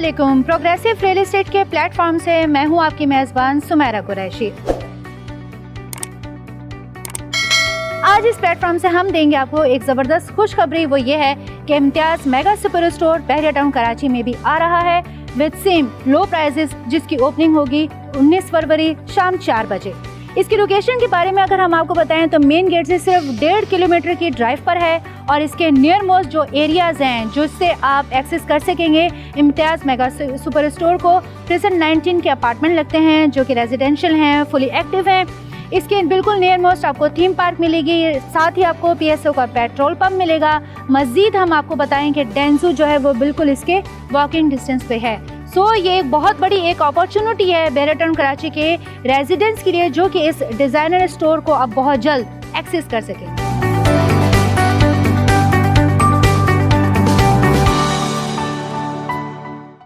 अस्सलामुअलैकुम। Progressive real estate के platform से मैं हूं आपकी मेज़बान सुमैरा कुरैशी। आज इस प्लेटफॉर्म से हम देंगे आपको एक ज़बरदस्त खुशखबरी। वो ये है कि इम्तियाज़ मेगा सुपर स्टोर बहरिया टाउन कराची में भी आ रहा है विद सेम लो प्राइजेस, जिसकी ओपनिंग होगी 19 फरवरी शाम 4 बजे। इसकी लोकेशन के बारे में अगर हम आपको बताएं तो मेन गेट से सिर्फ 1.5 किलोमीटर की ड्राइव पर है और इसके नियर मोस्ट जो एरियाज़ हैं जिससे आप एक्सेस कर सकेंगे इम्तियाज़ मेगा सुपर स्टोर को, प्रेजेंट 19 के अपार्टमेंट लगते हैं जो कि रेजिडेंशियल हैं, फुली एक्टिव हैं। इसके बिल्कुल नियर मोस्ट आपको थीम पार्क मिलेगी, साथ ही आपको PSO का पेट्रोल पंप मिलेगा। मज़ीद हम आपको बताएं कि डेंजू जो है वो बिल्कुल इसके वॉकिंग डिस्टेंस पे है। ये एक बहुत बड़ी एक अपॉर्चुनिटी है बहरिया टाउन कराची के रेजिडेंट्स के लिए, जो कि इस डिज़ाइनर स्टोर को अब बहुत जल्द एक्सेस कर सकें।